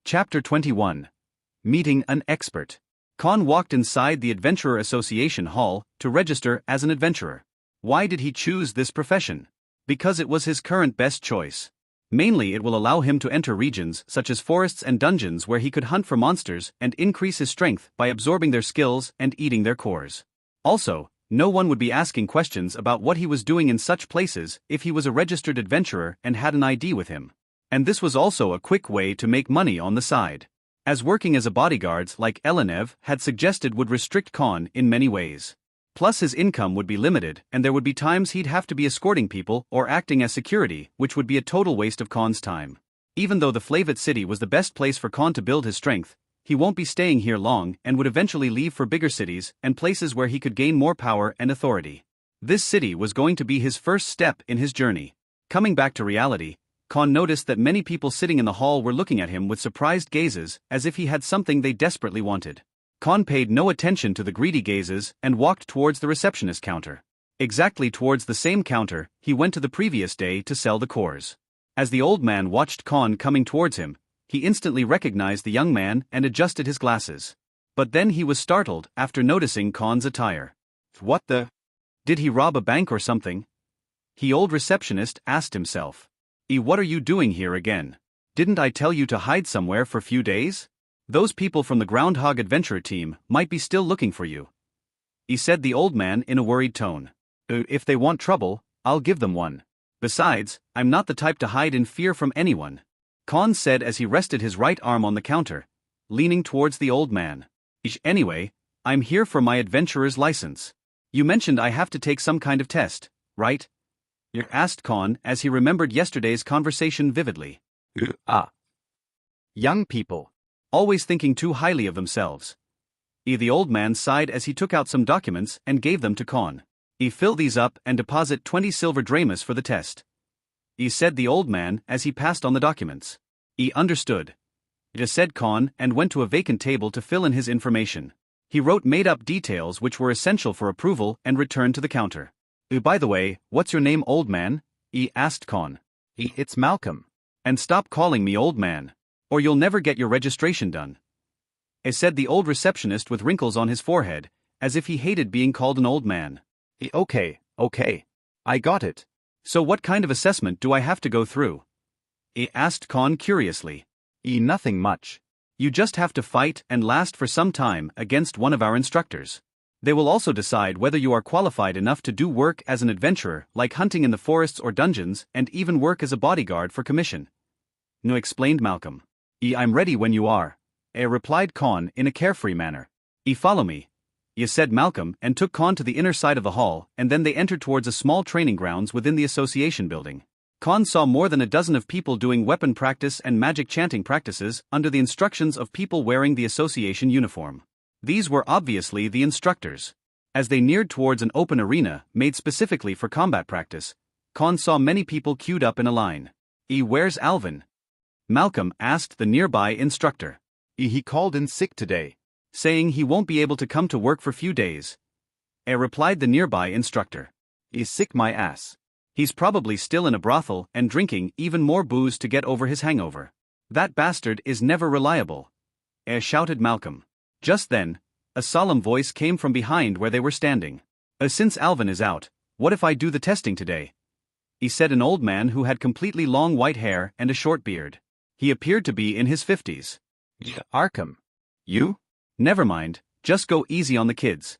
Chapter 21. Meeting an Expert. Khan walked inside the Adventurer Association Hall to register as an adventurer. Why did he choose this profession? Because it was his current best choice. Mainly it will allow him to enter regions such as forests and dungeons where he could hunt for monsters and increase his strength by absorbing their skills and eating their cores. Also, no one would be asking questions about what he was doing in such places if he was a registered adventurer and had an ID with him. And this was also a quick way to make money on the side, as working as a bodyguard like Elenev had suggested would restrict Khan in many ways. Plus his income would be limited and there would be times he'd have to be escorting people or acting as security, which would be a total waste of Khan's time. Even though the Flavit city was the best place for Khan to build his strength, he won't be staying here long and would eventually leave for bigger cities and places where he could gain more power and authority. This city was going to be his first step in his journey. Coming back to reality, Khan noticed that many people sitting in the hall were looking at him with surprised gazes as if he had something they desperately wanted. Khan paid no attention to the greedy gazes and walked towards the receptionist counter. Exactly towards the same counter he went to the previous day to sell the cores. As the old man watched Khan coming towards him, he instantly recognized the young man and adjusted his glasses. But then he was startled after noticing Khan's attire. What the? Did he rob a bank or something? The old receptionist asked himself. What are you doing here again? Didn't I tell you to hide somewhere for a few days? Those people from the Groundhog Adventure team might be still looking for you. Said the old man in a worried tone. If they want trouble, I'll give them one. Besides, I'm not the type to hide in fear from anyone. Khan said as he rested his right arm on the counter, leaning towards the old man. Anyway, I'm here for my adventurer's license. You mentioned I have to take some kind of test, right? Asked Khan as he remembered yesterday's conversation vividly. Young people. Always thinking too highly of themselves. The old man sighed as he took out some documents and gave them to Khan. Fill these up and deposit 20 silver dramas for the test. Said the old man as he passed on the documents. Understood. Said Khan and went to a vacant table to fill in his information. He wrote made-up details which were essential for approval and returned to the counter. By the way, what's your name, old man? Asked Khan. It's Malcolm. And stop calling me old man, or you'll never get your registration done. Said the old receptionist with wrinkles on his forehead, as if he hated being called an old man. Okay. I got it. So what kind of assessment do I have to go through? Asked Khan curiously. Nothing much. You just have to fight and last for some time against one of our instructors. They will also decide whether you are qualified enough to do work as an adventurer, like hunting in the forests or dungeons, and even work as a bodyguard for commission. No, explained Malcolm. I'm ready when you are. Replied Khan in a carefree manner. Follow me. Said Malcolm and took Khan to the inner side of the hall, and then they entered towards a small training grounds within the association building. Khan saw more than a dozen of people doing weapon practice and magic chanting practices under the instructions of people wearing the association uniform. These were obviously the instructors. As they neared towards an open arena made specifically for combat practice, Khan saw many people queued up in a line. Where's Alvin? Malcolm asked the nearby instructor. He called in sick today, saying he won't be able to come to work for few days. Replied the nearby instructor. He's sick my ass. He's probably still in a brothel and drinking even more booze to get over his hangover. That bastard is never reliable. Shouted Malcolm. Just then, a solemn voice came from behind where they were standing. Since Alvin is out, what if I do the testing today? Said an old man who had completely long white hair and a short beard. He appeared to be in his 50s. Arkham. You? Never mind, just go easy on the kids.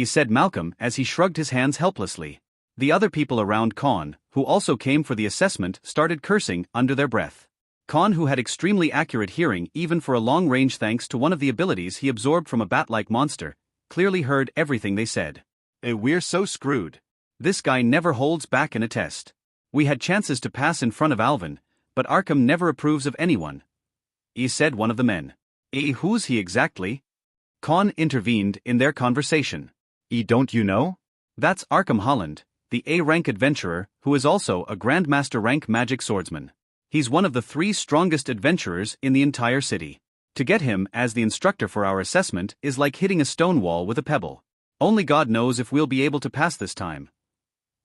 Said Malcolm as he shrugged his hands helplessly. The other people around Khan, who also came for the assessment, started cursing under their breath. Khan, who had extremely accurate hearing even for a long range thanks to one of the abilities he absorbed from a bat-like monster, clearly heard everything they said. We're so screwed. This guy never holds back in a test. We had chances to pass in front of Alvin, but Arkham never approves of anyone. Said one of the men. Who's he exactly? Khan intervened in their conversation. Don't you know? That's Arkham Holland, the A-rank adventurer who is also a Grandmaster rank magic swordsman. He's one of the 3 strongest adventurers in the entire city. To get him as the instructor for our assessment is like hitting a stone wall with a pebble. Only God knows if we'll be able to pass this time.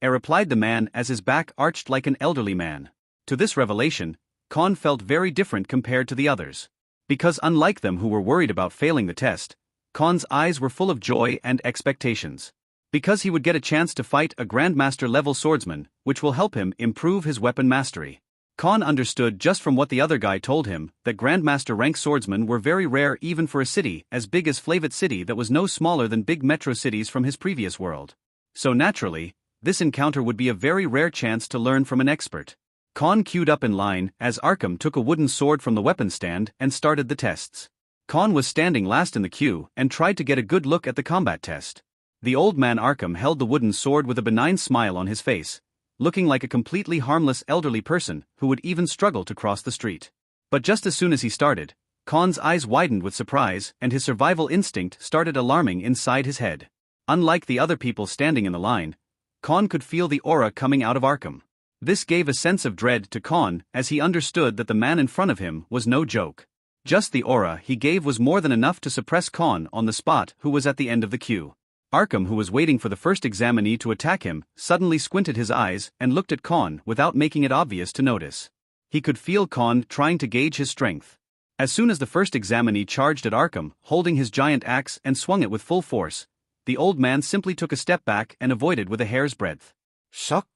Replied the man as his back arched like an elderly man. To this revelation, Khan felt very different compared to the others. Because unlike them who were worried about failing the test, Khan's eyes were full of joy and expectations. Because he would get a chance to fight a Grandmaster-level swordsman, which will help him improve his weapon mastery. Khan understood just from what the other guy told him that Grandmaster-rank swordsmen were very rare even for a city as big as Flavit City that was no smaller than big metro cities from his previous world. So naturally, this encounter would be a very rare chance to learn from an expert. Khan queued up in line as Arkham took a wooden sword from the weapon stand and started the tests. Khan was standing last in the queue and tried to get a good look at the combat test. The old man Arkham held the wooden sword with a benign smile on his face, looking like a completely harmless elderly person who would even struggle to cross the street. But just as soon as he started, Khan's eyes widened with surprise and his survival instinct started alarming inside his head. Unlike the other people standing in the line, Khan could feel the aura coming out of Arkham. This gave a sense of dread to Khan as he understood that the man in front of him was no joke. Just the aura he gave was more than enough to suppress Khan on the spot, who was at the end of the queue. Arkham, who was waiting for the first examinee to attack him, suddenly squinted his eyes and looked at Khan without making it obvious to notice. He could feel Khan trying to gauge his strength. As soon as the first examinee charged at Arkham, holding his giant axe and swung it with full force, the old man simply took a step back and avoided with a hair's breadth. Shock?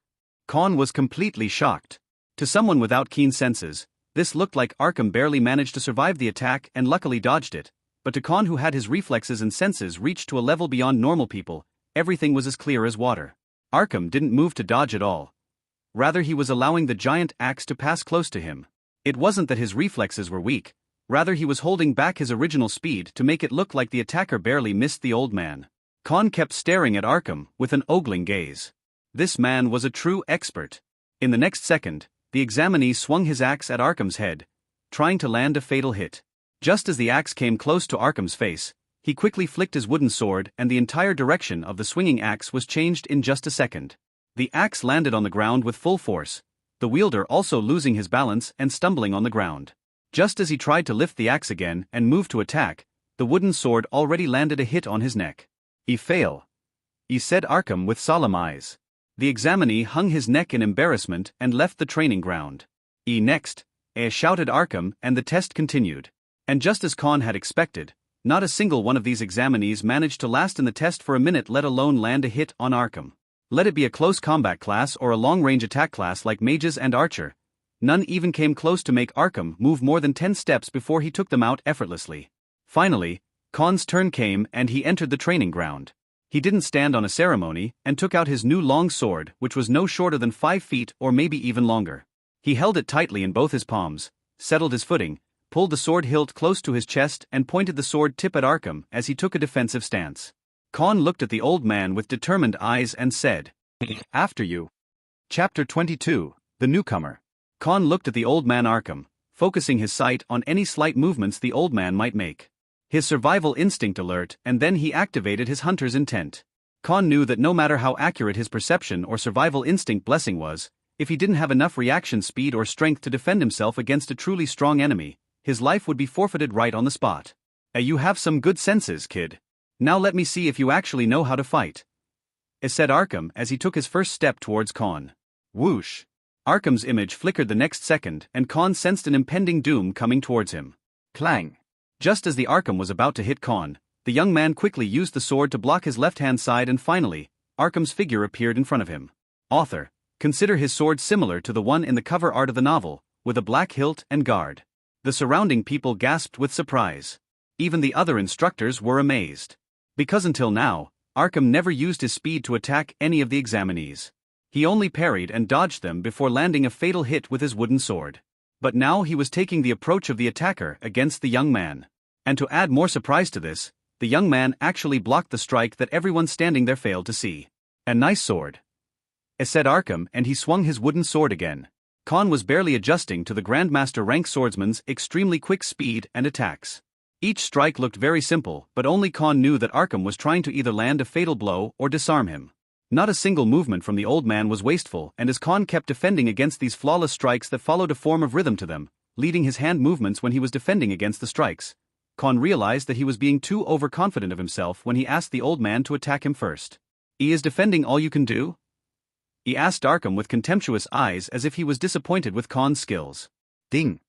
Khan was completely shocked. To someone without keen senses, this looked like Arkham barely managed to survive the attack and luckily dodged it. But to Khan, who had his reflexes and senses reached to a level beyond normal people, everything was as clear as water. Arkham didn't move to dodge at all. Rather, he was allowing the giant axe to pass close to him. It wasn't that his reflexes were weak, rather he was holding back his original speed to make it look like the attacker barely missed the old man. Khan kept staring at Arkham with an ogling gaze. This man was a true expert. In the next second, the examinee swung his axe at Arkham's head, trying to land a fatal hit. Just as the axe came close to Arkham's face, he quickly flicked his wooden sword and the entire direction of the swinging axe was changed in just a second. The axe landed on the ground with full force, the wielder also losing his balance and stumbling on the ground. Just as he tried to lift the axe again and move to attack, the wooden sword already landed a hit on his neck. "He fail," said Arkham with solemn eyes. The examinee hung his neck in embarrassment and left the training ground. Next," shouted Arkham, and the test continued. And just as Khan had expected, not a single one of these examinees managed to last in the test for a minute, let alone land a hit on Arkham. Let it be a close combat class or a long-range attack class like mages and archer, none even came close to make Arkham move more than 10 steps before he took them out effortlessly. Finally, Khan's turn came and he entered the training ground. He didn't stand on a ceremony and took out his new long sword, which was no shorter than 5 feet or maybe even longer. He held it tightly in both his palms, settled his footing, pulled the sword hilt close to his chest and pointed the sword tip at Arkham as he took a defensive stance. Khan looked at the old man with determined eyes and said, "After you." Chapter 22, The Newcomer. Khan looked at the old man Arkham, focusing his sight on any slight movements the old man might make. His survival instinct alert, and then he activated his hunter's intent. Khan knew that no matter how accurate his perception or survival instinct blessing was, if he didn't have enough reaction speed or strength to defend himself against a truly strong enemy, his life would be forfeited right on the spot. "You have some good senses, kid. Now let me see if you actually know how to fight," said Arkham as he took his first step towards Khan. Whoosh! Arkham's image flickered the next second and Khan sensed an impending doom coming towards him. Clang! Just as the Arkham was about to hit Khan, the young man quickly used the sword to block his left-hand side and finally, Arkham's figure appeared in front of him. Author, consider his sword similar to the one in the cover art of the novel, with a black hilt and guard. The surrounding people gasped with surprise. Even the other instructors were amazed. Because until now, Arkham never used his speed to attack any of the examinees. He only parried and dodged them before landing a fatal hit with his wooden sword. But now he was taking the approach of the attacker against the young man. And to add more surprise to this, the young man actually blocked the strike that everyone standing there failed to see. "A nice sword," said Arkham, and he swung his wooden sword again. Khan was barely adjusting to the Grandmaster rank swordsman's extremely quick speed and attacks. Each strike looked very simple, but only Khan knew that Arkham was trying to either land a fatal blow or disarm him. Not a single movement from the old man was wasteful, and as Khan kept defending against these flawless strikes that followed a form of rhythm to them, leading his hand movements when he was defending against the strikes, Khan realized that he was being too overconfident of himself when he asked the old man to attack him first. "Is defending all you can do?" he asked Arkham with contemptuous eyes as if he was disappointed with Khan's skills. Ding!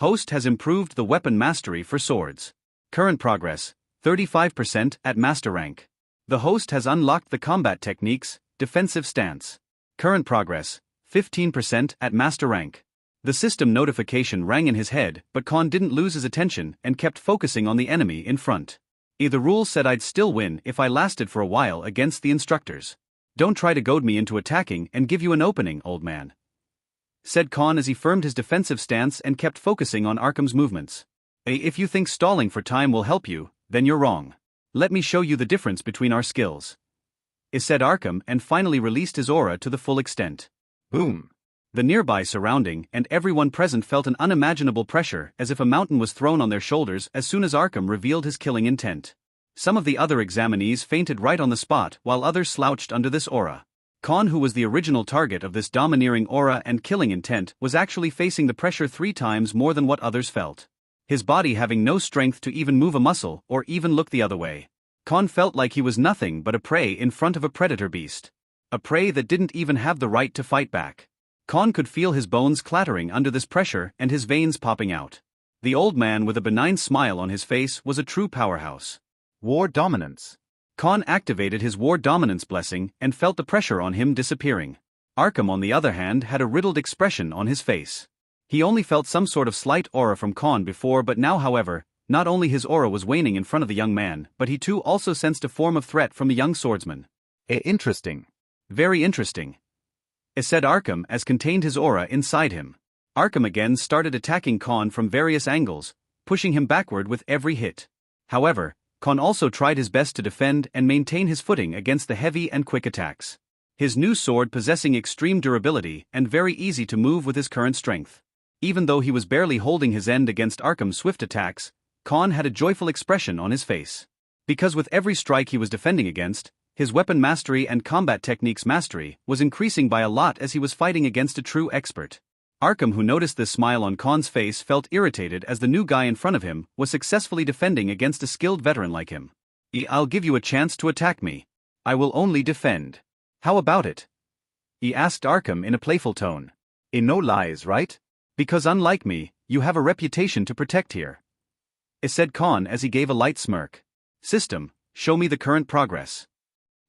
Host has improved the weapon mastery for swords. Current progress, 35% at master rank. The host has unlocked the combat techniques, defensive stance. Current progress, 15% at master rank. The system notification rang in his head, but Con didn't lose his attention and kept focusing on the enemy in front. The rule said I'd still win if I lasted for a while against the instructors. Don't try to goad me into attacking and give you an opening, old man, said Con as he firmed his defensive stance and kept focusing on Arkham's movements. If you think stalling for time will help you, then you're wrong. Let me show you the difference between our skills, said Arkham, and finally released his aura to the full extent. Boom. The nearby surrounding and everyone present felt an unimaginable pressure, as if a mountain was thrown on their shoulders as soon as Arkham revealed his killing intent. Some of the other examinees fainted right on the spot while others slouched under this aura. Con, who was the original target of this domineering aura and killing intent, was actually facing the pressure 3 times more than what others felt. His body having no strength to even move a muscle or even look the other way. Con felt like he was nothing but a prey in front of a predator beast. A prey that didn't even have the right to fight back. Con could feel his bones clattering under this pressure and his veins popping out. The old man with a benign smile on his face was a true powerhouse. War dominance. Con activated his war dominance blessing and felt the pressure on him disappearing. Arkham, on the other hand, had a riddled expression on his face. He only felt some sort of slight aura from Con before, but now, however, not only his aura was waning in front of the young man, but he too also sensed a form of threat from the young swordsman. Interesting. Very interesting, said Arkham as contained his aura inside him. Arkham again started attacking Con from various angles, pushing him backward with every hit. However, Con also tried his best to defend and maintain his footing against the heavy and quick attacks. His new sword possessing extreme durability and very easy to move with his current strength. Even though he was barely holding his end against Arkham's swift attacks, Con had a joyful expression on his face. Because with every strike he was defending against, his weapon mastery and combat techniques mastery was increasing by a lot as he was fighting against a true expert. Arkham, who noticed this smile on Con's face, felt irritated as the new guy in front of him was successfully defending against a skilled veteran like him. I'll give you a chance to attack me. I will only defend. How about it? He asked Arkham in a playful tone. No lies, right? Because unlike me, you have a reputation to protect here, said Con as he gave a light smirk. System, show me the current progress.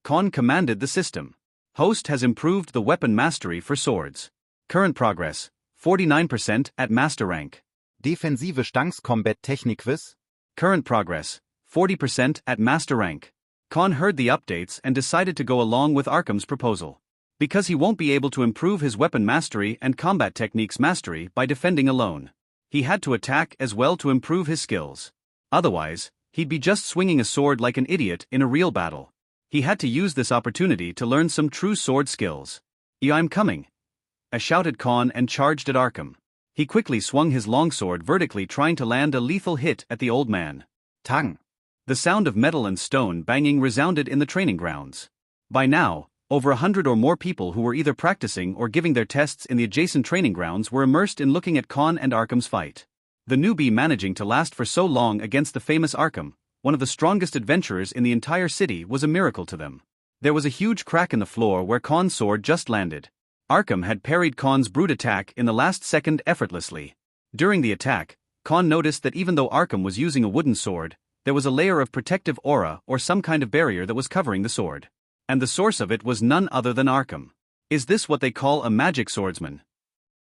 Con commanded the system. Host has improved the weapon mastery for swords. Current progress, 49% at master rank. Defensive Stanzcombat-Technik-Quiz. Current progress, 40% at master rank. Con heard the updates and decided to go along with Arkham's proposal. Because he won't be able to improve his weapon mastery and combat techniques mastery by defending alone. He had to attack as well to improve his skills. Otherwise, he'd be just swinging a sword like an idiot in a real battle. He had to use this opportunity to learn some true sword skills. I'm coming, shouted Con and charged at Arkham. He quickly swung his longsword vertically, trying to land a lethal hit at the old man. Tang. The sound of metal and stone banging resounded in the training grounds. By now, over 100 or more people who were either practicing or giving their tests in the adjacent training grounds were immersed in looking at Con and Arkham's fight. The newbie managing to last for so long against the famous Arkham, one of the strongest adventurers in the entire city, was a miracle to them. There was a huge crack in the floor where Con's sword just landed. Arkham had parried Con's brute attack in the last second effortlessly. During the attack, Con noticed that even though Arkham was using a wooden sword, there was a layer of protective aura or some kind of barrier that was covering the sword. And the source of it was none other than Arkham. Is this what they call a magic swordsman?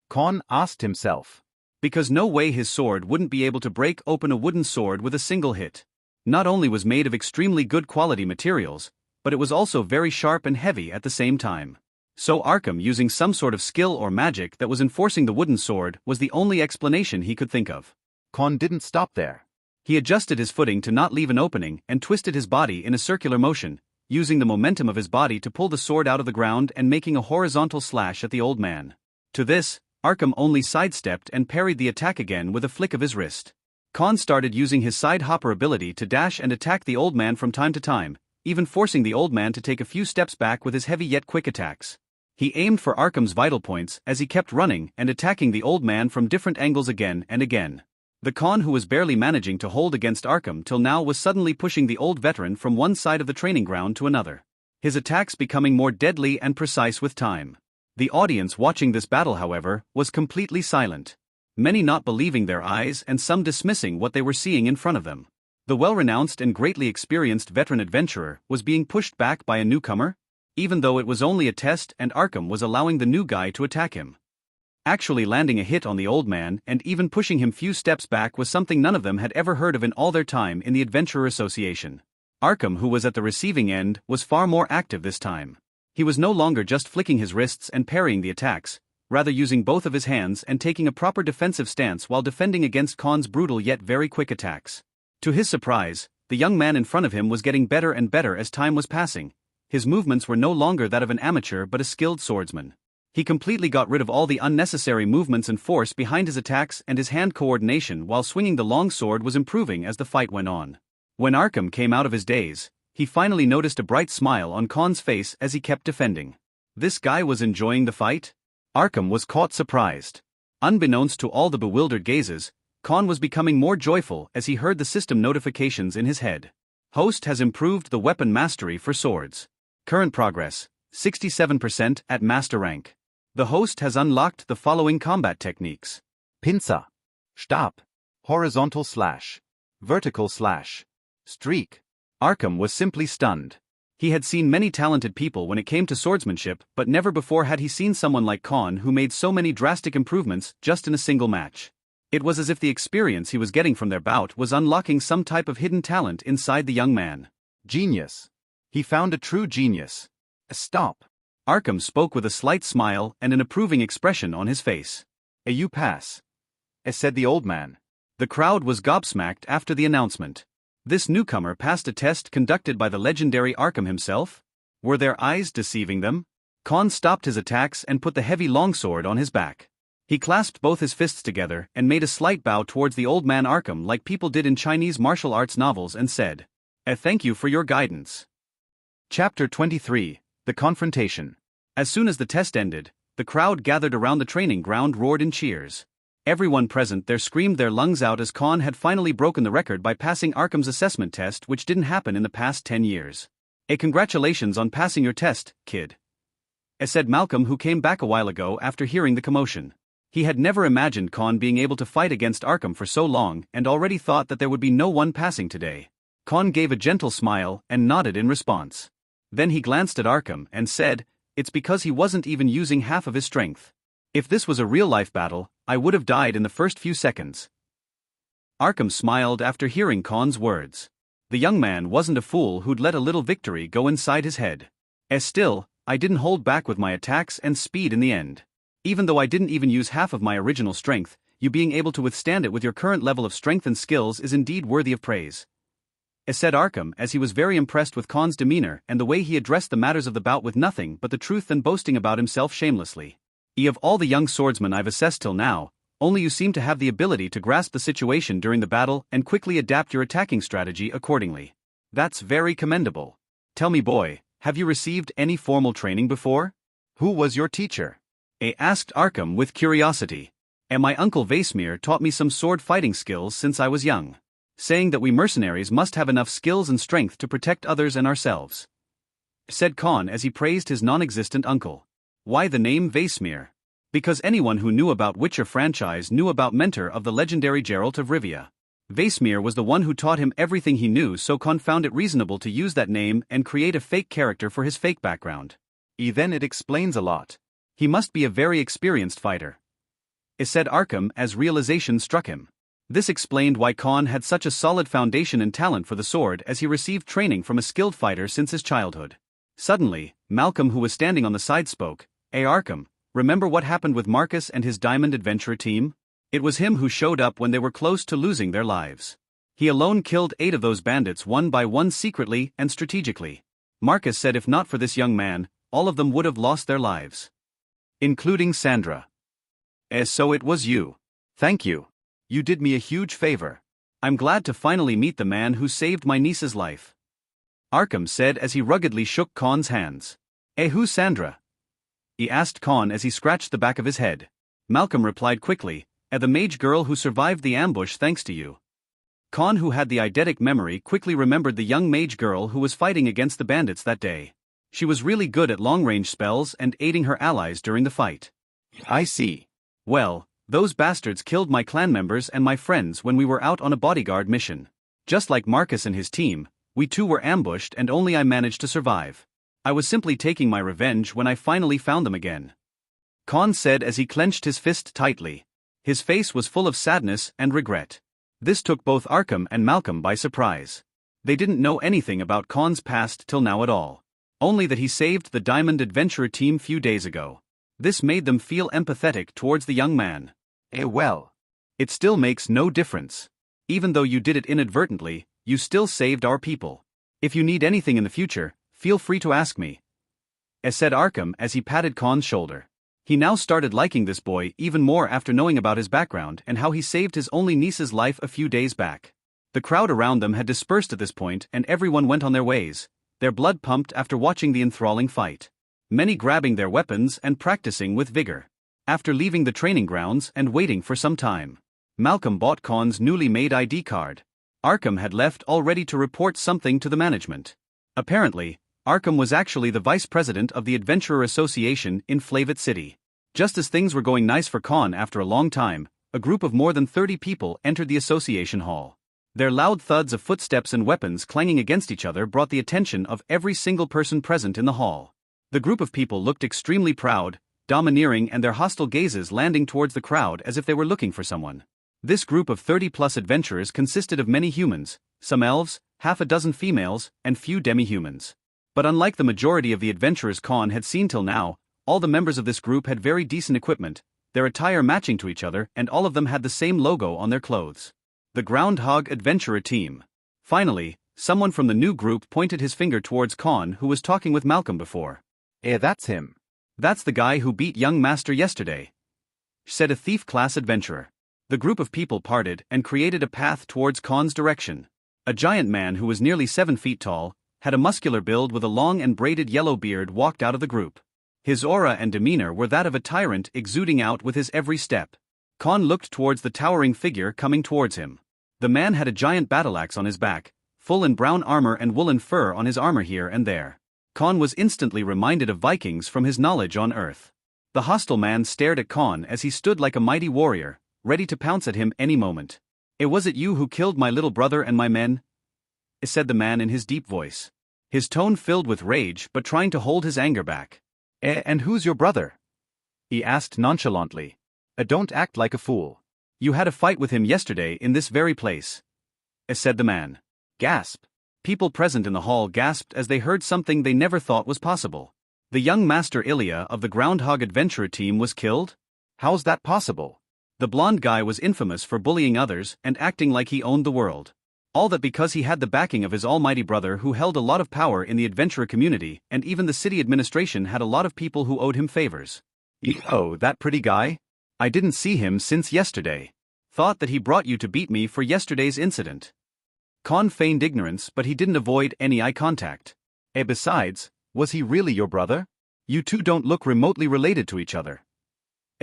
Con asked himself. Because no way his sword wouldn't be able to break open a wooden sword with a single hit. Not only was made of extremely good quality materials, but it was also very sharp and heavy at the same time. So Arkham, using some sort of skill or magic that was enforcing the wooden sword, was the only explanation he could think of. Con didn't stop there. He adjusted his footing to not leave an opening and twisted his body in a circular motion, using the momentum of his body to pull the sword out of the ground and making a horizontal slash at the old man. To this, Arkham only sidestepped and parried the attack again with a flick of his wrist. Con started using his side hopper ability to dash and attack the old man from time to time, even forcing the old man to take a few steps back with his heavy yet quick attacks. He aimed for Arkham's vital points as he kept running and attacking the old man from different angles again and again. The Con, who was barely managing to hold against Arkham till now, was suddenly pushing the old veteran from one side of the training ground to another. His attacks becoming more deadly and precise with time. The audience watching this battle, however, was completely silent. many not believing their eyes and some dismissing what they were seeing in front of them. The well-renounced and greatly experienced veteran adventurer was being pushed back by a newcomer, even though it was only a test and Arkham was allowing the new guy to attack him. Actually landing a hit on the old man and even pushing him few steps back was something none of them had ever heard of in all their time in the Adventurer Association. Arkham, who was at the receiving end, was far more active this time. He was no longer just flicking his wrists and parrying the attacks, rather using both of his hands and taking a proper defensive stance while defending against Khan's brutal yet very quick attacks. To his surprise, the young man in front of him was getting better and better as time was passing. His movements were no longer that of an amateur but a skilled swordsman. He completely got rid of all the unnecessary movements and force behind his attacks, and his hand coordination while swinging the long sword was improving as the fight went on. When Arkham came out of his daze, he finally noticed a bright smile on Khan's face as he kept defending. This guy was enjoying the fight? Arkham was caught surprised. Unbeknownst to all the bewildered gazes, Khan was becoming more joyful as he heard the system notifications in his head. Host has improved the weapon mastery for swords. Current progress, 67% at master rank. The host has unlocked the following combat techniques: Pincer, Stab, horizontal slash, vertical slash, streak. Arkham was simply stunned. He had seen many talented people when it came to swordsmanship, but never before had he seen someone like Khan who made so many drastic improvements just in a single match. It was as if the experience he was getting from their bout was unlocking some type of hidden talent inside the young man. Genius. He found a true genius. Stop. Arkham spoke with a slight smile and an approving expression on his face. You pass, said the old man. The crowd was gobsmacked after the announcement. This newcomer passed a test conducted by the legendary Arkham himself? Were their eyes deceiving them? Khan stopped his attacks and put the heavy longsword on his back. He clasped both his fists together and made a slight bow towards the old man Arkham like people did in Chinese martial arts novels and said, "Thank you for your guidance." Chapter 23, The Confrontation. As soon as the test ended, the crowd gathered around the training ground roared in cheers. Everyone present there screamed their lungs out as Khan had finally broken the record by passing Arkham's assessment test, which didn't happen in the past 10 years. Congratulations on passing your test, kid," said Malcolm, who came back a while ago after hearing the commotion. He had never imagined Khan being able to fight against Arkham for so long and already thought that there would be no one passing today. Khan gave a gentle smile and nodded in response. Then he glanced at Arkham and said, "It's because he wasn't even using half of his strength. If this was a real-life battle, I would have died in the first few seconds." Arkham smiled after hearing Khan's words. The young man wasn't a fool who'd let a little victory go inside his head. Still, I didn't hold back with my attacks and speed in the end. Even though I didn't even use half of my original strength, you being able to withstand it with your current level of strength and skills is indeed worthy of praise," said Arkham, as he was very impressed with Khan's demeanor and the way he addressed the matters of the bout with nothing but the truth and boasting about himself shamelessly. "Of all the young swordsmen I've assessed till now, only you seem to have the ability to grasp the situation during the battle and quickly adapt your attacking strategy accordingly. That's very commendable. Tell me, boy, have you received any formal training before?" Who was your teacher? Asked Arkham with curiosity. "My uncle Vesemir taught me some sword fighting skills since I was young, saying that we mercenaries must have enough skills and strength to protect others and ourselves," said Khan as he praised his non-existent uncle. Why the name Vesemir? Because anyone who knew about Witcher franchise knew about Mentor of the legendary Geralt of Rivia. Vesemir was the one who taught him everything he knew, so Khan found it reasonable to use that name and create a fake character for his fake background. Then it explains a lot. He must be a very experienced fighter," said Arkham as realization struck him. This explained why Khan had such a solid foundation and talent for the sword, as he received training from a skilled fighter since his childhood. Suddenly, Malcolm, who was standing on the side, spoke. Arkham, remember what happened with Marcus and his Diamond Adventurer team? It was him who showed up when they were close to losing their lives. He alone killed 8 of those bandits one by one secretly and strategically. Marcus said if not for this young man, all of them would have lost their lives, including Sandra. So it was you. Thank you. You did me a huge favor. I'm glad to finally meet the man who saved my niece's life," Arkham said as he ruggedly shook Khan's hands. Who's Sandra?" he asked Khan as he scratched the back of his head. Malcolm replied quickly, "The mage girl who survived the ambush thanks to you." Khan, who had the eidetic memory, quickly remembered the young mage girl who was fighting against the bandits that day. She was really good at long-range spells and aiding her allies during the fight. I see. Well, Those bastards killed my clan members and my friends when we were out on a bodyguard mission. Just like Marcus and his team, we too were ambushed and only I managed to survive. I was simply taking my revenge when I finally found them again. Con said as he clenched his fist tightly. His face was full of sadness and regret. This took both Arkham and Malcolm by surprise. They didn't know anything about Con's past till now at all. Only that he saved the Diamond Adventurer team few days ago. This made them feel empathetic towards the young man. Well. It still makes no difference. Even though you did it inadvertently, you still saved our people. If you need anything in the future, feel free to ask me, said Arkham as he patted Con's shoulder. He now started liking this boy even more after knowing about his background and how he saved his only niece's life a few days back. The crowd around them had dispersed at this point and everyone went on their ways, their blood pumped after watching the enthralling fight. Many grabbing their weapons and practicing with vigor. After leaving the training grounds and waiting for some time, Malcolm bought Con's newly made ID card. Arkham had left already to report something to the management. Apparently, Arkham was actually the vice president of the Adventurer Association in Flavit City. Just as things were going nice for Con after a long time, a group of more than 30 people entered the association hall. Their loud thuds of footsteps and weapons clanging against each other brought the attention of every single person present in the hall. The group of people looked extremely proud, domineering, and their hostile gazes landing towards the crowd as if they were looking for someone. This group of 30-plus adventurers consisted of many humans, some elves, half a dozen females, and few demi-humans. But unlike the majority of the adventurers Con had seen till now, all the members of this group had very decent equipment, their attire matching to each other, and all of them had the same logo on their clothes. The Groundhog Adventurer Team. Finally, someone from the new group pointed his finger towards Con, who was talking with Malcolm before. That's him. That's the guy who beat young Master yesterday, said a thief-class adventurer. The group of people parted and created a path towards Con's direction. A giant man who was nearly 7 feet tall, had a muscular build with a long and braided yellow beard, walked out of the group. His aura and demeanor were that of a tyrant exuding out with his every step. Con looked towards the towering figure coming towards him. The man had a giant battle axe on his back, full in brown armor and woolen fur on his armor here and there. Con was instantly reminded of Vikings from his knowledge on Earth. The hostile man stared at Con as he stood like a mighty warrior, ready to pounce at him any moment. Was it you who killed my little brother and my men? Said the man in his deep voice. His tone filled with rage but trying to hold his anger back. And who's your brother? He asked nonchalantly. Don't act like a fool. You had a fight with him yesterday in this very place, said the man. Gasp. People present in the hall gasped as they heard something they never thought was possible. The young Master Ilya of the Groundhog Adventurer team was killed? How's that possible? The blonde guy was infamous for bullying others and acting like he owned the world. All that because he had the backing of his almighty brother who held a lot of power in the adventurer community, and even the city administration had a lot of people who owed him favors. Oh, that pretty guy? I didn't see him since yesterday. Thought that he brought you to beat me for yesterday's incident. Con feigned ignorance, but he didn't avoid any eye contact. Besides, was he really your brother? You two don't look remotely related to each other,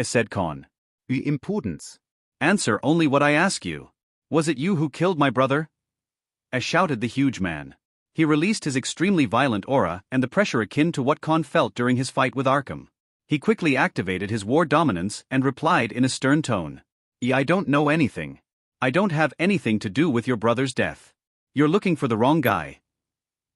said Con. Impudence. Answer only what I ask you. Was it you who killed my brother? Shouted the huge man. He released his extremely violent aura and the pressure akin to what Con felt during his fight with Arkham. He quickly activated his war dominance and replied in a stern tone. I don't know anything. I don't have anything to do with your brother's death. You're looking for the wrong guy,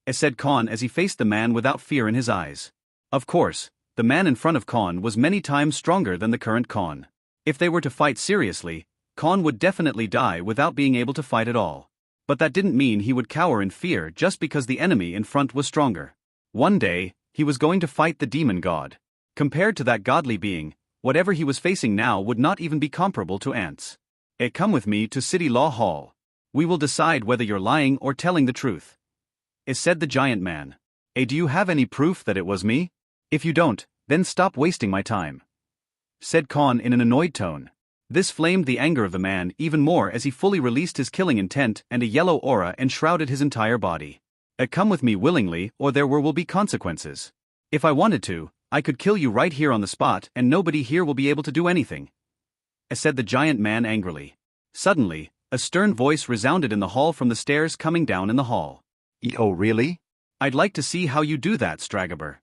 said Con as he faced the man without fear in his eyes. Of course, the man in front of Con was many times stronger than the current Con. If they were to fight seriously, Con would definitely die without being able to fight at all. But that didn't mean he would cower in fear just because the enemy in front was stronger. One day, he was going to fight the demon god. Compared to that godly being, whatever he was facing now would not even be comparable to ants. Come with me to City Law Hall. We will decide whether you're lying or telling the truth, said the giant man. Do you have any proof that it was me? If you don't, then stop wasting my time, said Con in an annoyed tone. This flamed the anger of the man even more as he fully released his killing intent and a yellow aura enshrouded his entire body. Come with me willingly or there will be consequences. If I wanted to, I could kill you right here on the spot and nobody here will be able to do anything, said the giant man angrily. Suddenly, a stern voice resounded in the hall from the stairs coming down in the hall. Oh really? I'd like to see how you do that, Stragaber.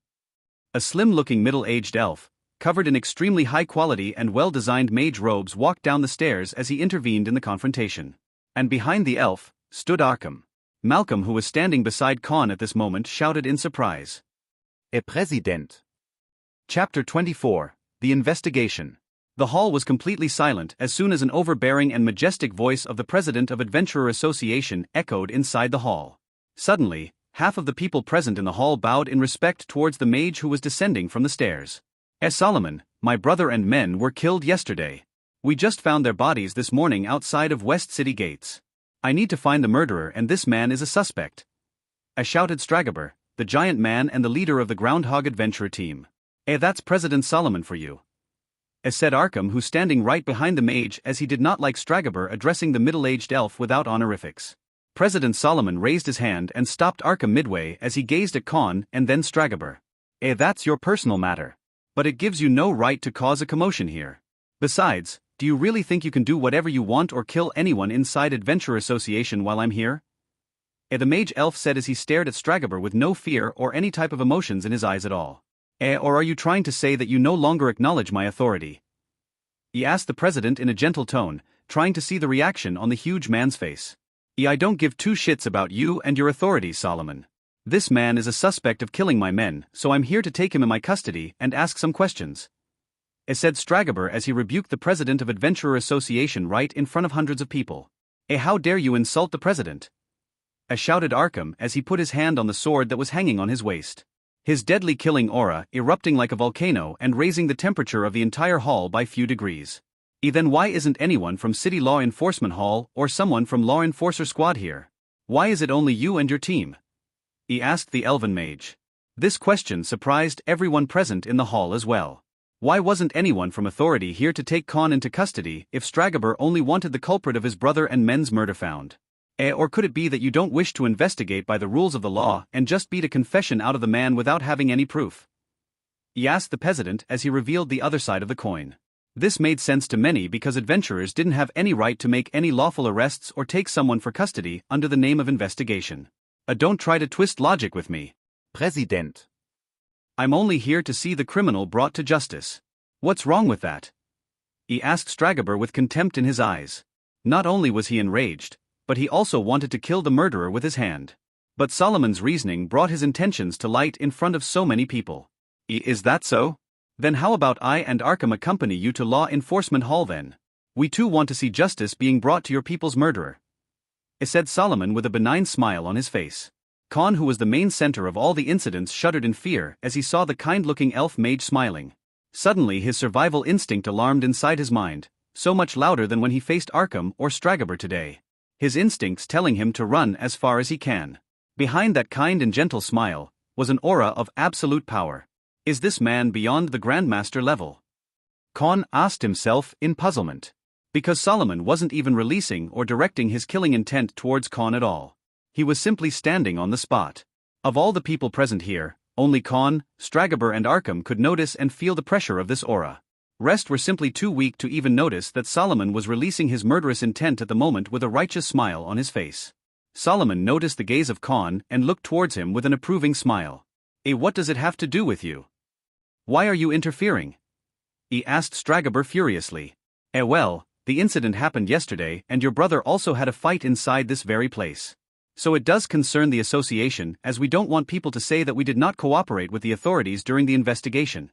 A slim-looking middle-aged elf, covered in extremely high-quality and well-designed mage robes, walked down the stairs as he intervened in the confrontation. And behind the elf stood Arkham. Malcolm, who was standing beside Khan at this moment, shouted in surprise. Herr Präsident. Chapter 24, The Investigation. The hall was completely silent as soon as an overbearing and majestic voice of the president of Adventurer Association echoed inside the hall. Suddenly, half of the people present in the hall bowed in respect towards the mage who was descending from the stairs. Solomon, my brother and men were killed yesterday. We just found their bodies this morning outside of West City gates. I need to find the murderer, and this man is a suspect. Shouted Stragaber, the giant man and the leader of the Groundhog Adventurer team. That's President Solomon for you. Said Arkham, who standing right behind the mage, as he did not like Stragaber addressing the middle-aged elf without honorifics. President Solomon raised his hand and stopped Arkham midway as he gazed at Khan and then Stragaber. That's your personal matter. But it gives you no right to cause a commotion here. Besides, do you really think you can do whatever you want or kill anyone inside Adventurer Association while I'm here? The mage elf said as he stared at Stragaber with no fear or any type of emotions in his eyes at all. Or are you trying to say that you no longer acknowledge my authority? He asked the president in a gentle tone, trying to see the reaction on the huge man's face. I don't give two shits about you and your authority, Solomon. This man is a suspect of killing my men, so I'm here to take him in my custody and ask some questions. Said Stragaber as he rebuked the president of Adventurer Association right in front of hundreds of people. How dare you insult the president? Shouted Arkham as he put his hand on the sword that was hanging on his waist. His deadly killing aura erupting like a volcano and raising the temperature of the entire hall by few degrees. Then why isn't anyone from City Law Enforcement Hall or someone from Law Enforcer Squad here? Why is it only you and your team? He asked the elven mage. This question surprised everyone present in the hall as well. Why wasn't anyone from authority here to take Khan into custody if Stragaber only wanted the culprit of his brother and men's murder found? Or could it be that you don't wish to investigate by the rules of the law and just beat a confession out of the man without having any proof? He asked the peasant as he revealed the other side of the coin. This made sense to many because adventurers didn't have any right to make any lawful arrests or take someone for custody under the name of investigation. Don't try to twist logic with me. Präsident. I'm only here to see the criminal brought to justice. What's wrong with that? He asked Stragaber with contempt in his eyes. Not only was he enraged, but he also wanted to kill the murderer with his hand. But Solomon's reasoning brought his intentions to light in front of so many people. Is that so? Then how about I and Arkham accompany you to Law Enforcement Hall then? We too want to see justice being brought to your people's murderer. Said Solomon with a benign smile on his face. Khan, who was the main center of all the incidents, shuddered in fear as he saw the kind-looking elf mage smiling. Suddenly his survival instinct alarmed inside his mind, so much louder than when he faced Arkham or Stragaber today. His instincts telling him to run as far as he can. Behind that kind and gentle smile was an aura of absolute power. Is this man beyond the Grandmaster level? Khan asked himself in puzzlement. Because Solomon wasn't even releasing or directing his killing intent towards Khan at all. He was simply standing on the spot. Of all the people present here, only Khan, Stragaber and Arkham could notice and feel the pressure of this aura. Rest were simply too weak to even notice that Solomon was releasing his murderous intent at the moment with a righteous smile on his face. Solomon noticed the gaze of Khan and looked towards him with an approving smile. What does it have to do with you? Why are you interfering? He asked Stragaber furiously. Well, the incident happened yesterday and your brother also had a fight inside this very place. So it does concern the association, as we don't want people to say that we did not cooperate with the authorities during the investigation.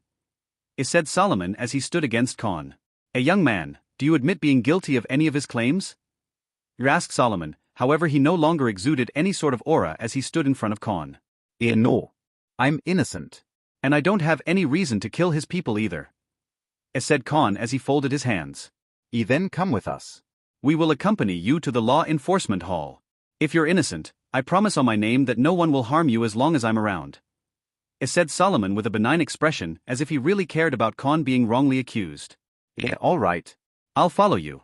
Said Solomon as he stood against Khan. Young man, do you admit being guilty of any of his claims? Asked Solomon, however he no longer exuded any sort of aura as he stood in front of Khan. No. I'm innocent. And I don't have any reason to kill his people either. Said Khan as he folded his hands. Then come with us. We will accompany you to the Law Enforcement Hall. If you're innocent, I promise on my name that no one will harm you as long as I'm around. Said Solomon with a benign expression as if he really cared about Khan being wrongly accused. All right. I'll follow you.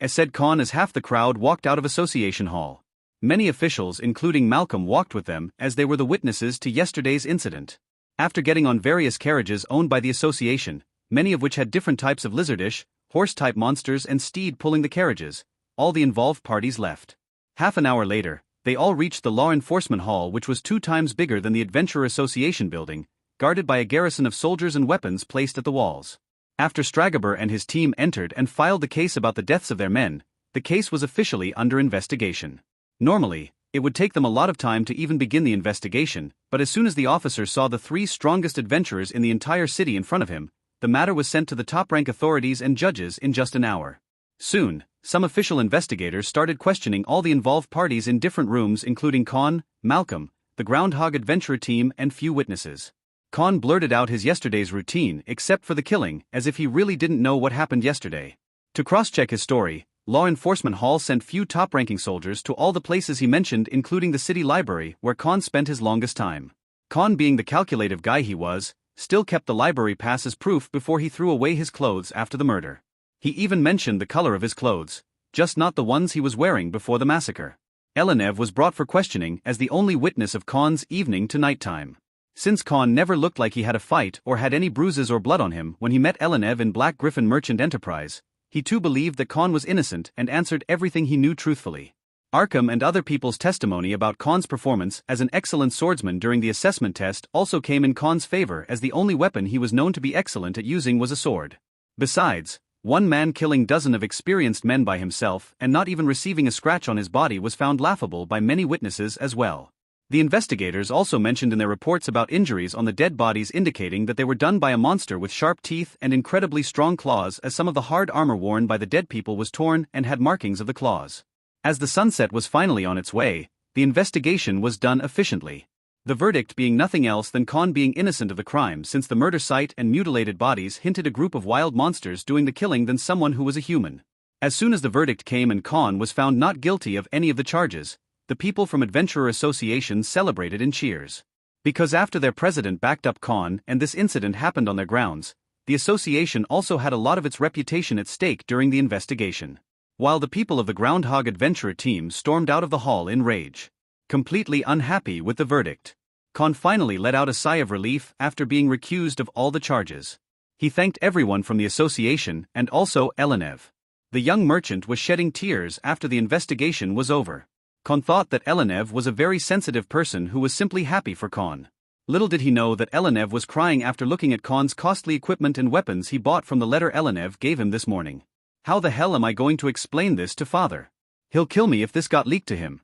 Said Khan as half the crowd walked out of Association Hall. Many officials including Malcolm walked with them as they were the witnesses to yesterday's incident. After getting on various carriages owned by the association, many of which had different types of lizardish, horse-type monsters and steed pulling the carriages, all the involved parties left. Half an hour later, they all reached the Law Enforcement Hall, which was 2 times bigger than the Adventurer Association building, guarded by a garrison of soldiers and weapons placed at the walls. After Stragaber and his team entered and filed the case about the deaths of their men, the case was officially under investigation. Normally, it would take them a lot of time to even begin the investigation, but as soon as the officer saw the 3 strongest adventurers in the entire city in front of him, the matter was sent to the top-rank authorities and judges in just an hour. Soon, some official investigators started questioning all the involved parties in different rooms, including Con, Malcolm, the Groundhog Adventurer team, and few witnesses. Con blurted out his yesterday's routine except for the killing, as if he really didn't know what happened yesterday. To cross-check his story, Law Enforcement Hall sent few top-ranking soldiers to all the places he mentioned, including the city library, where Con spent his longest time. Con, being the calculative guy he was, still kept the library pass as proof before he threw away his clothes after the murder. He even mentioned the color of his clothes, just not the ones he was wearing before the massacre. Elenev was brought for questioning as the only witness of Con's evening to nighttime. Since Con never looked like he had a fight or had any bruises or blood on him when he met Elenev in Black Griffin Merchant Enterprise, he too believed that Con was innocent and answered everything he knew truthfully. Arkham and other people's testimony about Con's performance as an excellent swordsman during the assessment test also came in Con's favor, as the only weapon he was known to be excellent at using was a sword. Besides, one man killing dozens of experienced men by himself and not even receiving a scratch on his body was found laughable by many witnesses as well. The investigators also mentioned in their reports about injuries on the dead bodies, indicating that they were done by a monster with sharp teeth and incredibly strong claws, as some of the hard armor worn by the dead people was torn and had markings of the claws. As the sunset was finally on its way, the investigation was done efficiently. The verdict being nothing else than Con being innocent of the crime, since the murder site and mutilated bodies hinted a group of wild monsters doing the killing than someone who was a human. As soon as the verdict came and Con was found not guilty of any of the charges, the people from Adventurer Association celebrated in cheers. Because after their president backed up Con and this incident happened on their grounds, the association also had a lot of its reputation at stake during the investigation. While the people of the Groundhog Adventurer team stormed out of the hall in rage, completely unhappy with the verdict, Con finally let out a sigh of relief after being recused of all the charges. He thanked everyone from the association and also Elenev. The young merchant was shedding tears after the investigation was over. Con thought that Elenev was a very sensitive person who was simply happy for Con. Little did he know that Elenev was crying after looking at Con's costly equipment and weapons he bought from the letter Elenev gave him this morning. How the hell am I going to explain this to father? He'll kill me if this got leaked to him,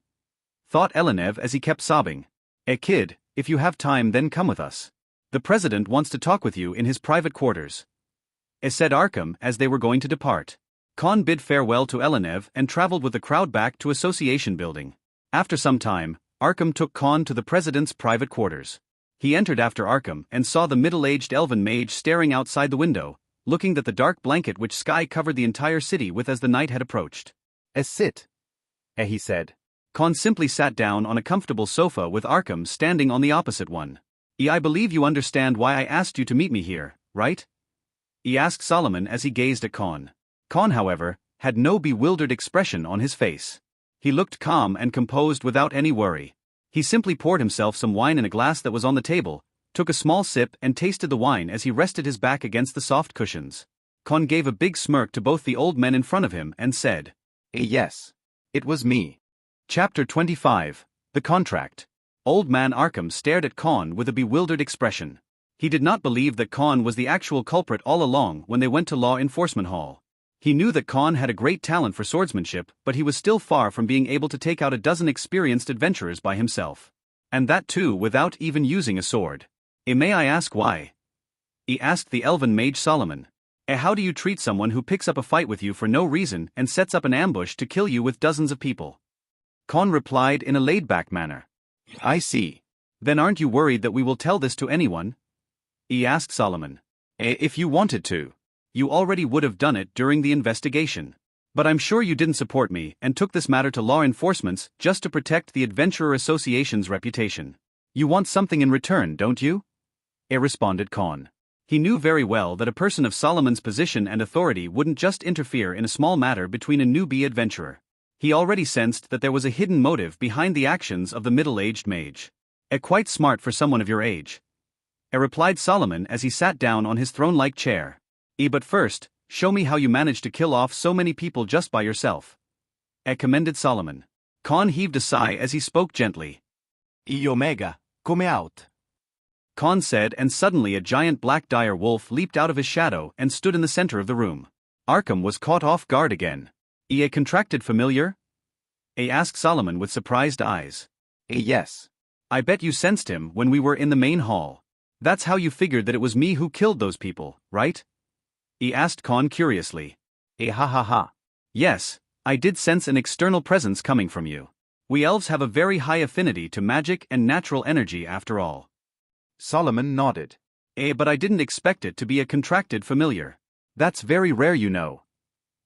thought Elenev as he kept sobbing. Kid, if you have time then come with us. The president wants to talk with you in his private quarters, said Arkham as they were going to depart. Con bid farewell to Elenev and traveled with the crowd back to Association Building. After some time, Arkham took Con to the president's private quarters. He entered after Arkham and saw the middle-aged elven mage staring outside the window, looking at the dark blanket which sky covered the entire city with as the night had approached. Sit, he said. Con simply sat down on a comfortable sofa with Arkham standing on the opposite one. I believe you understand why I asked you to meet me here, right? He asked Solomon as he gazed at Con. Con, however, had no bewildered expression on his face. He looked calm and composed without any worry. He simply poured himself some wine in a glass that was on the table, took a small sip and tasted the wine as he rested his back against the soft cushions. Con gave a big smirk to both the old men in front of him and said, Yes. It was me. Chapter 25, The Contract. Old man Arkham stared at Con with a bewildered expression. He did not believe that Con was the actual culprit all along when they went to Law Enforcement Hall. He knew that Con had a great talent for swordsmanship, but he was still far from being able to take out a dozen experienced adventurers by himself. And that too without even using a sword. May I ask why? He asked the elven mage Solomon. How do you treat someone who picks up a fight with you for no reason and sets up an ambush to kill you with dozens of people? Con replied in a laid-back manner. I see. Then aren't you worried that we will tell this to anyone? He asked Solomon. If you wanted to, you already would have done it during the investigation. But I'm sure you didn't support me and took this matter to law enforcement just to protect the Adventurer Association's reputation. You want something in return, don't you? Responded Con. He knew very well that a person of Solomon's position and authority wouldn't just interfere in a small matter between a newbie adventurer. He already sensed that there was a hidden motive behind the actions of the middle-aged mage. Quite smart for someone of your age, replied Solomon as he sat down on his throne-like chair. But first, show me how you managed to kill off so many people just by yourself, commended Solomon. Con heaved a sigh as he spoke gently. Omega, come out. Khan said, and suddenly a giant black dire wolf leaped out of his shadow and stood in the center of the room. Arkham was caught off guard again. A contracted familiar? Asked Solomon with surprised eyes. Yes. I bet you sensed him when we were in the main hall. That's how you figured that it was me who killed those people, right? Asked Khan curiously. Ha ha ha. Yes, I did sense an external presence coming from you. We elves have a very high affinity to magic and natural energy after all. Solomon nodded. But I didn't expect it to be a contracted familiar. That's very rare, you know.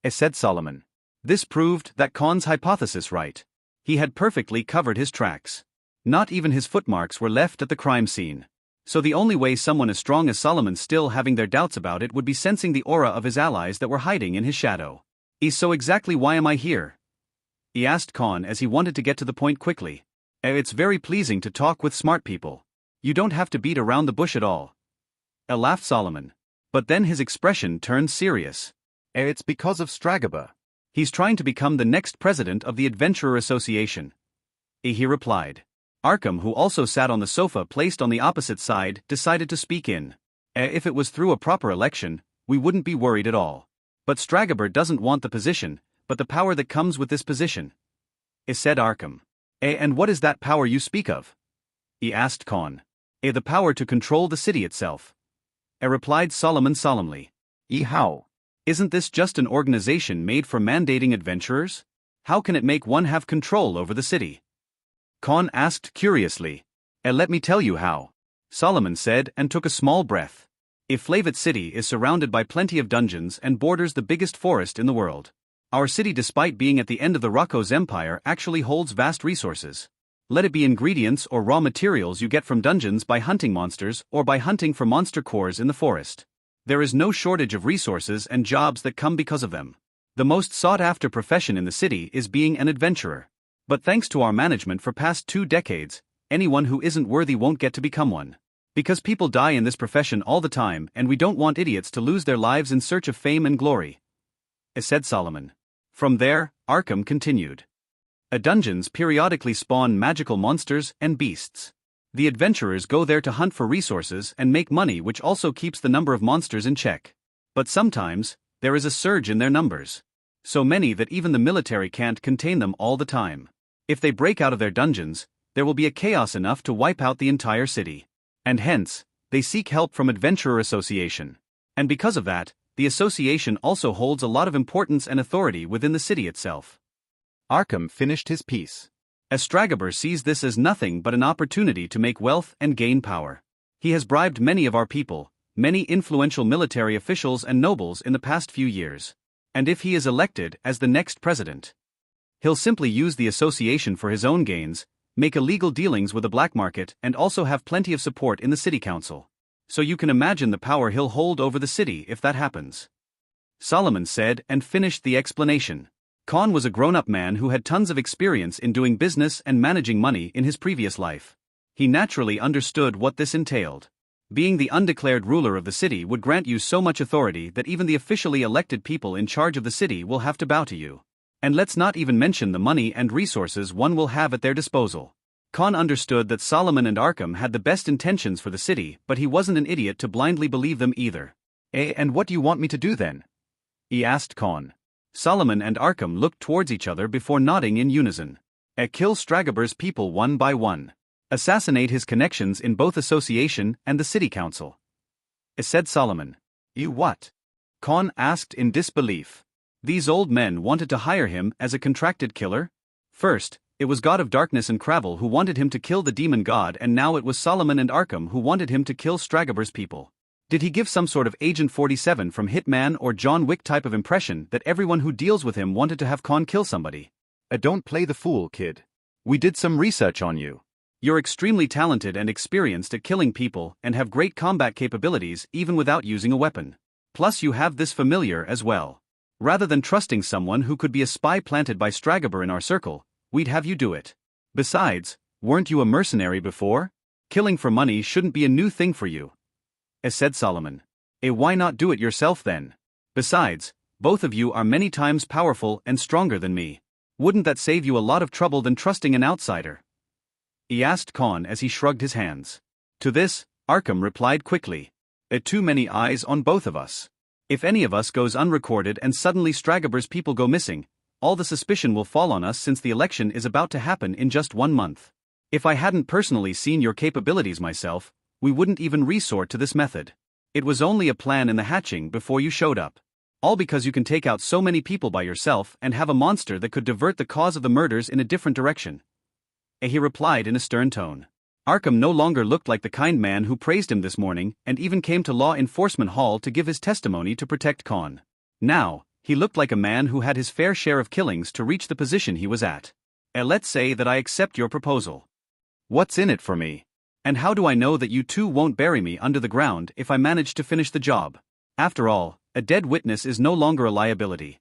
Said Solomon. This proved that Khan's hypothesis right. He had perfectly covered his tracks. Not even his footmarks were left at the crime scene. So the only way someone as strong as Solomon still having their doubts about it would be sensing the aura of his allies that were hiding in his shadow. So exactly why am I here? He asked Khan as he wanted to get to the point quickly. It's very pleasing to talk with smart people. You don't have to beat around the bush at all. Laughed Solomon. But then his expression turned serious. It's because of Stragaba. He's trying to become the next president of the Adventurer Association. He replied. Arkham, who also sat on the sofa placed on the opposite side, decided to speak in. If it was through a proper election, we wouldn't be worried at all. But Stragaber doesn't want the position, but the power that comes with this position. Said Arkham. And what is that power you speak of? Asked Khan. The power to control the city itself. Replied Solomon solemnly. How? Isn't this just an organization made for mandating adventurers? How can it make one have control over the city? Khan asked curiously. Let me tell you how. Solomon said and took a small breath. Flavit City is surrounded by plenty of dungeons and borders the biggest forest in the world. Our city, despite being at the end of the Rocco's empire, actually holds vast resources. Let it be ingredients or raw materials you get from dungeons by hunting monsters or by hunting for monster cores in the forest. There is no shortage of resources and jobs that come because of them. The most sought-after profession in the city is being an adventurer. But thanks to our management for past 2 decades, anyone who isn't worthy won't get to become one. Because people die in this profession all the time and we don't want idiots to lose their lives in search of fame and glory. Said Solomon. From there, Arkham continued. Dungeons periodically spawn magical monsters and beasts. The adventurers go there to hunt for resources and make money, which also keeps the number of monsters in check. But sometimes, there is a surge in their numbers. So many that even the military can't contain them all the time. If they break out of their dungeons, there will be a chaos enough to wipe out the entire city. And hence, they seek help from Adventurer Association. And because of that, the association also holds a lot of importance and authority within the city itself. Arkham finished his piece. Stragaber sees this as nothing but an opportunity to make wealth and gain power. He has bribed many of our people, many influential military officials and nobles in the past few years. And if he is elected as the next president, he'll simply use the association for his own gains, make illegal dealings with the black market, and also have plenty of support in the city council. So you can imagine the power he'll hold over the city if that happens. Solomon said and finished the explanation. Khan was a grown-up man who had tons of experience in doing business and managing money in his previous life. He naturally understood what this entailed. Being the undeclared ruler of the city would grant you so much authority that even the officially elected people in charge of the city will have to bow to you. And let's not even mention the money and resources one will have at their disposal. Khan understood that Solomon and Arkham had the best intentions for the city, but he wasn't an idiot to blindly believe them either. And what do you want me to do then? He asked Khan. Solomon and Arkham looked towards each other before nodding in unison. Kill Stragaber's people one by one. Assassinate his connections in both association and the city council. Said Solomon. You what? Khan asked in disbelief. These old men wanted to hire him as a contracted killer? First, it was God of Darkness and Cravel who wanted him to kill the demon god, and now it was Solomon and Arkham who wanted him to kill Stragaber's people. Did he give some sort of Agent 47 from Hitman or John Wick type of impression that everyone who deals with him wanted to have Khan kill somebody? Don't play the fool, kid. We did some research on you. You're extremely talented and experienced at killing people and have great combat capabilities even without using a weapon. Plus you have this familiar as well. Rather than trusting someone who could be a spy planted by Stragaber in our circle, we'd have you do it. Besides, weren't you a mercenary before? Killing for money shouldn't be a new thing for you. Said Solomon. Why not do it yourself then? Besides, both of you are many times powerful and stronger than me. Wouldn't that save you a lot of trouble than trusting an outsider? He asked Khan as he shrugged his hands. To this, Arkham replied quickly. Too many eyes on both of us. If any of us goes unrecorded and suddenly Stragaber's people go missing, all the suspicion will fall on us since the election is about to happen in just 1 month. If I hadn't personally seen your capabilities myself, we wouldn't even resort to this method. It was only a plan in the hatching before you showed up. All because you can take out so many people by yourself and have a monster that could divert the cause of the murders in a different direction. He replied in a stern tone. Arkham no longer looked like the kind man who praised him this morning and even came to Law Enforcement Hall to give his testimony to protect Con. Now, he looked like a man who had his fair share of killings to reach the position he was at. Let's say that I accept your proposal. What's in it for me? And how do I know that you two won't bury me under the ground if I manage to finish the job? After all, a dead witness is no longer a liability.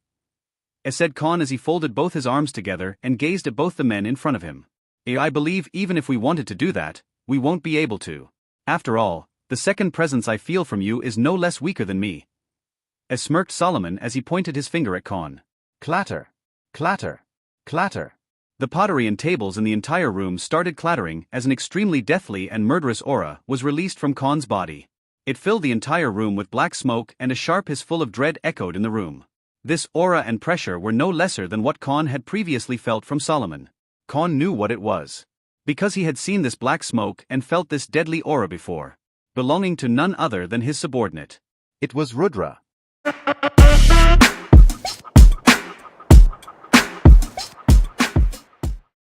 Said Con as he folded both his arms together and gazed at both the men in front of him. I believe even if we wanted to do that, we won't be able to. After all, the second presence I feel from you is no less weaker than me. Smirked Solomon as he pointed his finger at Con. Clatter. Clatter. Clatter. The pottery and tables in the entire room started clattering as an extremely deathly and murderous aura was released from Con's body. It filled the entire room with black smoke and a sharp hiss full of dread echoed in the room. This aura and pressure were no lesser than what Con had previously felt from Solomon. Con knew what it was. Because he had seen this black smoke and felt this deadly aura before. Belonging to none other than his subordinate. It was Rudra.